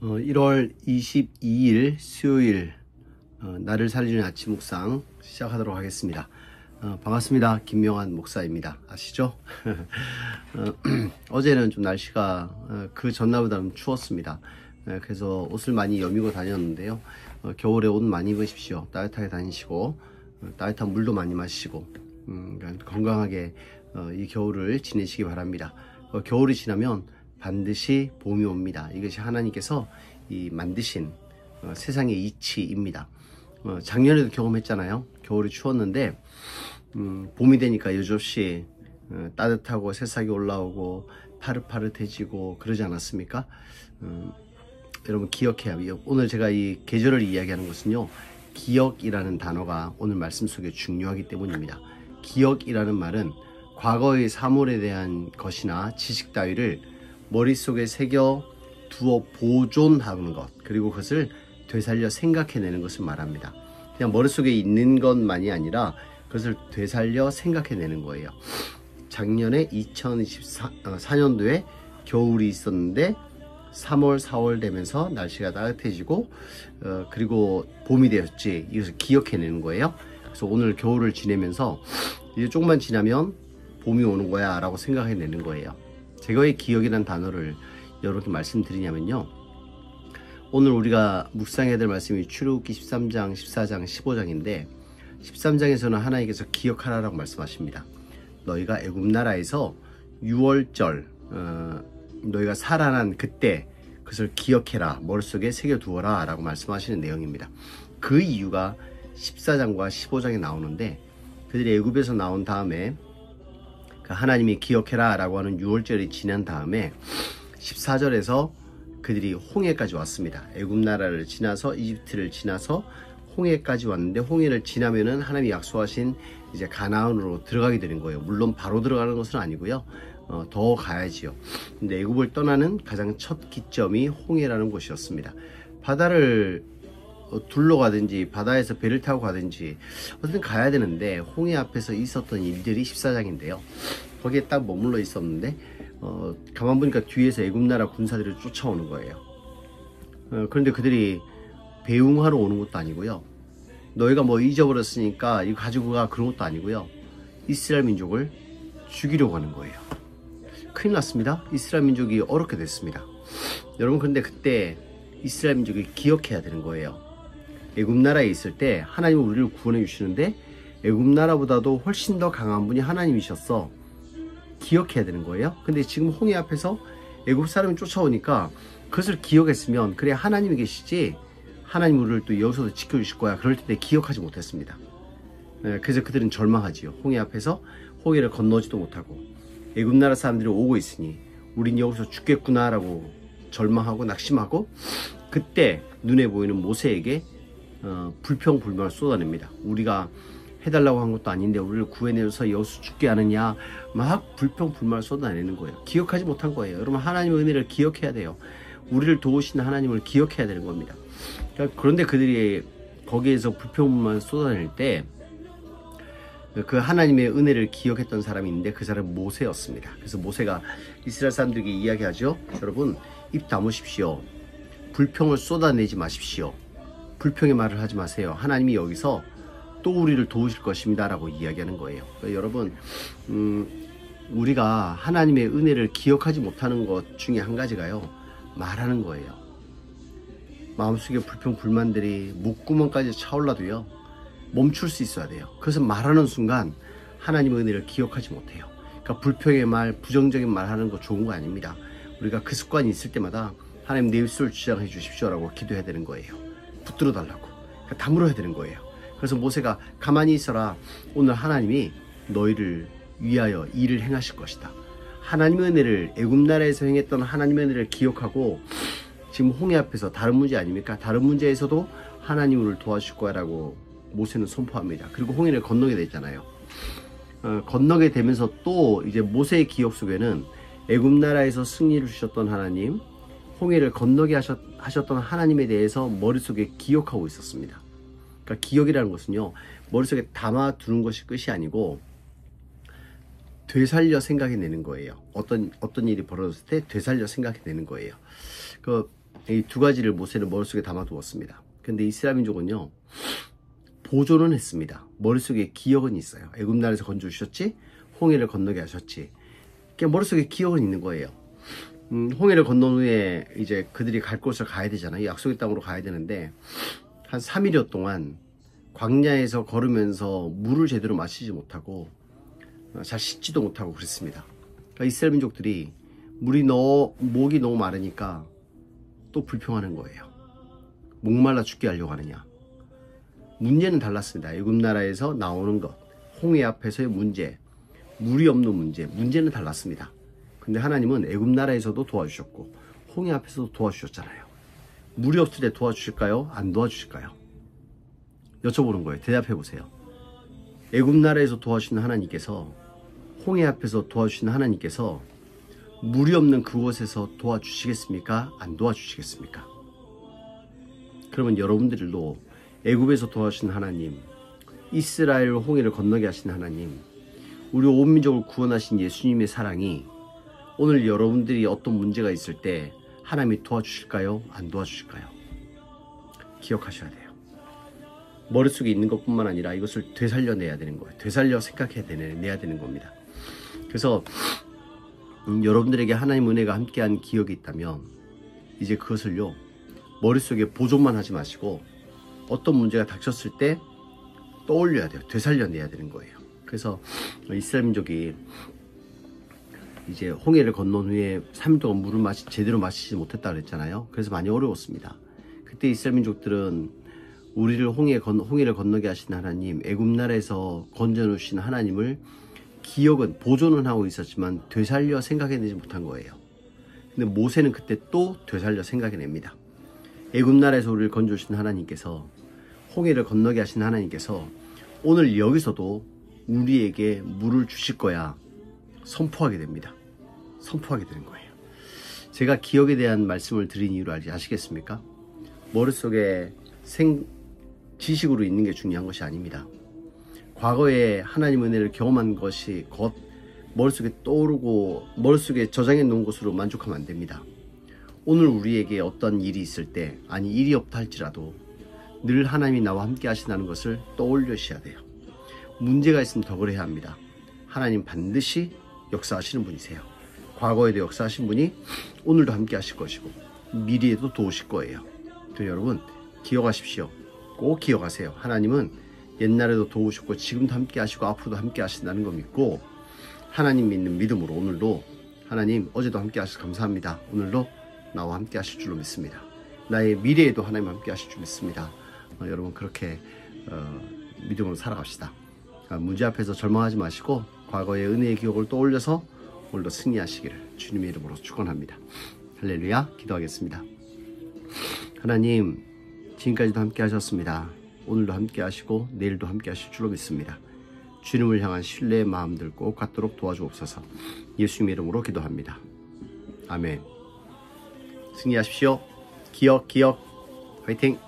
1월 22일 수요일 나를 살리는 아침 묵상 시작하도록 하겠습니다. 반갑습니다. 김명환 목사입니다. 아시죠? 어제는 좀 날씨가 그 전날보다는 추웠습니다. 그래서 옷을 많이 여미고 다녔는데요. 겨울에 옷 많이 입으십시오. 따뜻하게 다니시고 따뜻한 물도 많이 마시고 건강하게 이 겨울을 지내시기 바랍니다. 겨울이 지나면 반드시 봄이 옵니다. 이것이 하나님께서 만드신 세상의 이치입니다. 작년에도 경험했잖아요. 겨울이 추웠는데 봄이 되니까 여지없이 따뜻하고 새싹이 올라오고 파릇파릇해지고 그러지 않았습니까? 여러분 기억해야 해요. 오늘 제가 이 계절을 이야기하는 것은요, 기억이라는 단어가 오늘 말씀 속에 중요하기 때문입니다. 기억이라는 말은 과거의 사물에 대한 것이나 지식 따위를 머릿속에 새겨 두어 보존하는 것, 그리고 그것을 되살려 생각해내는 것을 말합니다. 그냥 머릿속에 있는 것만이 아니라 그것을 되살려 생각해내는 거예요. 작년에 2024년도에 겨울이 있었는데 3월, 4월 되면서 날씨가 따뜻해지고 그리고 봄이 되었지. 이것을 기억해내는 거예요. 그래서 오늘 겨울을 지내면서 이제 조금만 지나면 봄이 오는 거야 라고 생각해내는 거예요. 제가 왜 기억이라는 단어를 여러분께 말씀드리냐면요, 오늘 우리가 묵상해야 될 말씀이 출애굽기 13장, 14장, 15장인데 13장에서는 하나님께서 기억하라라고 말씀하십니다. 너희가 애굽 나라에서 6월절 너희가 살아난 그때 그것을 기억해라, 머릿속에 새겨두어라 라고 말씀하시는 내용입니다. 그 이유가 14장과 15장에 나오는데, 그들이 애굽에서 나온 다음에 하나님이 기억해라 라고 하는 6월절이 지난 다음에 14절에서 그들이 홍해까지 왔습니다. 애굽 나라를 지나서 이집트를 지나서 홍해까지 왔는데, 홍해를 지나면은 하나님이 약속하신 이제 가나안으로 들어가게 되는 거예요. 물론 바로 들어가는 것은 아니고요. 더 가야지요. 근데 애굽을 떠나는 가장 첫 기점이 홍해라는 곳이었습니다. 바다를 둘러가든지 바다에서 배를 타고 가든지 어쨌든 가야 되는데, 홍해 앞에서 있었던 일들이 14장인데요. 거기에 딱 머물러 있었는데 가만 보니까 뒤에서 애굽 나라 군사들이 쫓아오는 거예요. 그런데 그들이 배웅하러 오는 것도 아니고요, 너희가 뭐 잊어버렸으니까 이거 가지고 가, 그런 것도 아니고요, 이스라엘 민족을 죽이려고 하는 거예요. 큰일 났습니다. 이스라엘 민족이 어렵게 됐습니다. 여러분, 그런데 그때 이스라엘 민족이 기억해야 되는 거예요. 애굽 나라에 있을 때 하나님은 우리를 구원해 주시는데 애굽 나라보다도 훨씬 더 강한 분이 하나님이셨어. 기억해야 되는 거예요. 근데 지금 홍해 앞에서 애굽 사람이 쫓아오니까 그것을 기억했으면, 그래 하나님이 계시지, 하나님 우리를 또 여기서도 지켜주실 거야, 그럴 텐데 기억하지 못했습니다. 그래서 그들은 절망하지요. 홍해 앞에서 홍해를 건너지도 못하고 애굽 나라 사람들이 오고 있으니 우린 여기서 죽겠구나 라고 절망하고 낙심하고, 그때 눈에 보이는 모세에게 불평불만을 쏟아냅니다. 우리가 해달라고 한 것도 아닌데 우리를 구해내서 여기서 죽게 하느냐, 막 불평불만을 쏟아내는 거예요. 기억하지 못한 거예요. 여러분, 하나님의 은혜를 기억해야 돼요. 우리를 도우시는 하나님을 기억해야 되는 겁니다. 그런데 그들이 거기에서 불평불만을 쏟아낼 때 그 하나님의 은혜를 기억했던 사람이 있는데, 그 사람은 모세였습니다. 그래서 모세가 이스라엘 사람들에게 이야기하죠. 여러분, 입 다무십시오. 불평을 쏟아내지 마십시오. 불평의 말을 하지 마세요. 하나님이 여기서 또 우리를 도우실 것입니다 라고 이야기하는 거예요. 그러니까 여러분, 우리가 하나님의 은혜를 기억하지 못하는 것 중에 한 가지가요, 말하는 거예요. 마음속에 불평불만들이 목구멍까지 차올라도요, 멈출 수 있어야 돼요. 그래서 말하는 순간 하나님의 은혜를 기억하지 못해요. 그러니까 불평의 말, 부정적인 말 하는 거 좋은 거 아닙니다. 우리가 그 습관이 있을 때마다 하나님 내 입술을 주장해 주십시오 라고 기도해야 되는 거예요. 붙들어 달라고. 그러니까 다물어야 되는 거예요. 그래서 모세가 가만히 있어라. 오늘 하나님이 너희를 위하여 일을 행하실 것이다. 하나님의 은혜를, 애굽 나라에서 행했던 하나님의 은혜를 기억하고 지금 홍해 앞에서 다른 문제 아닙니까? 다른 문제에서도 하나님 우리를 도와줄 거야 라고 모세는 선포합니다. 그리고 홍해를 건너게 됐잖아요. 건너게 되면서 또 이제 모세의 기억 속에는 애굽 나라에서 승리를 주셨던 하나님, 홍해를 건너게 하셨던 하나님에 대해서 머릿속에 기억하고 있었습니다. 그러니까 기억이라는 것은요, 머릿속에 담아두는 것이 끝이 아니고 되살려 생각해내는 거예요. 어떤 일이 벌어졌을 때 되살려 생각해내는 거예요. 이 두 가지를 모세는 머릿속에 담아두었습니다. 근데 이스라엘 민족은요, 보존은 했습니다. 머릿속에 기억은 있어요. 애굽 나라에서 건져주셨지, 홍해를 건너게 하셨지. 그냥 머릿속에 기억은 있는 거예요. 홍해를 건넌 후에 이제 그들이 갈 곳을 가야 되잖아요. 약속의 땅으로 가야 되는데 한 3일여 동안 광야에서 걸으면서 물을 제대로 마시지 못하고 잘 씻지도 못하고 그랬습니다. 그러니까 이스라엘 민족들이 목이 너무 마르니까 또 불평하는 거예요. 목말라 죽게 하려고 하느냐. 문제는 달랐습니다. 애굽 나라에서 나오는 것, 홍해 앞에서의 문제, 물이 없는 문제는 달랐습니다. 근데 하나님은 애굽 나라에서도 도와주셨고 홍해 앞에서도 도와주셨잖아요. 물이 없을 때 도와주실까요? 안 도와주실까요? 여쭤보는 거예요. 대답해 보세요. 애굽 나라에서 도와주시는 하나님께서, 홍해 앞에서 도와주시는 하나님께서 물이 없는 그곳에서 도와주시겠습니까? 안 도와주시겠습니까? 그러면 여러분들도 애굽에서 도와주신 하나님, 이스라엘 홍해를 건너게 하신 하나님, 우리 온 민족을 구원하신 예수님의 사랑이 오늘 여러분들이 어떤 문제가 있을 때 하나님이 도와주실까요? 안 도와주실까요? 기억하셔야 돼요. 머릿속에 있는 것뿐만 아니라 이것을 되살려내야 되는 거예요. 되살려 생각해내야 되는 겁니다. 그래서 여러분들에게 하나님 은혜가 함께한 기억이 있다면 이제 그것을요, 머릿속에 보존만 하지 마시고 어떤 문제가 닥쳤을 때 떠올려야 돼요. 되살려내야 되는 거예요. 그래서 이스라엘 민족이 이제 홍해를 건넌 후에 3일 동안 물을 제대로 마시지 못했다 그랬잖아요. 그래서 많이 어려웠습니다. 그때 이스라엘 민족들은 우리를 홍해를 건너게 하신 하나님, 애굽 나라에서 건져놓으신 하나님을 기억은, 보존은 하고 있었지만 되살려 생각해내지 못한 거예요. 근데 모세는 그때 또 되살려 생각해냅니다. 애굽 나라에서 우리를 건져주신 하나님께서, 홍해를 건너게 하신 하나님께서 오늘 여기서도 우리에게 물을 주실 거야 선포하게 됩니다. 선포하게 되는 거예요. 제가 기억에 대한 말씀을 드린 이유를 아시겠습니까? 머릿속에 지식으로 있는 게 중요한 것이 아닙니다. 과거에 하나님 은혜를 경험한 것이 머릿속에 떠오르고 머릿속에 저장해 놓은 것으로 만족하면 안 됩니다. 오늘 우리에게 어떤 일이 있을 때, 아니 일이 없다 할지라도 늘 하나님이 나와 함께 하신다는 것을 떠올리셔야 돼요. 문제가 있으면 더 그래야 합니다. 하나님 반드시 역사하시는 분이세요. 과거에도 역사하신 분이 오늘도 함께 하실 것이고 미래에도 도우실 거예요. 또 여러분 기억하십시오. 꼭 기억하세요. 하나님은 옛날에도 도우셨고 지금도 함께 하시고 앞으로도 함께 하신다는 거 믿고, 하나님 믿는 믿음으로 오늘도 하나님 어제도 함께 하셔서 감사합니다. 오늘도 나와 함께 하실 줄로 믿습니다. 나의 미래에도 하나님 함께 하실 줄 믿습니다. 여러분 그렇게 믿음으로 살아갑시다. 문제 앞에서 절망하지 마시고 과거의 은혜의 기억을 떠올려서 오늘도 승리하시기를 주님의 이름으로 축원합니다. 할렐루야. 기도하겠습니다. 하나님, 지금까지도 함께 하셨습니다. 오늘도 함께 하시고 내일도 함께 하실 줄로 믿습니다. 주님을 향한 신뢰의 마음들 꼭 갖도록 도와주옵소서. 예수님의 이름으로 기도합니다. 아멘. 승리하십시오. 기억 화이팅.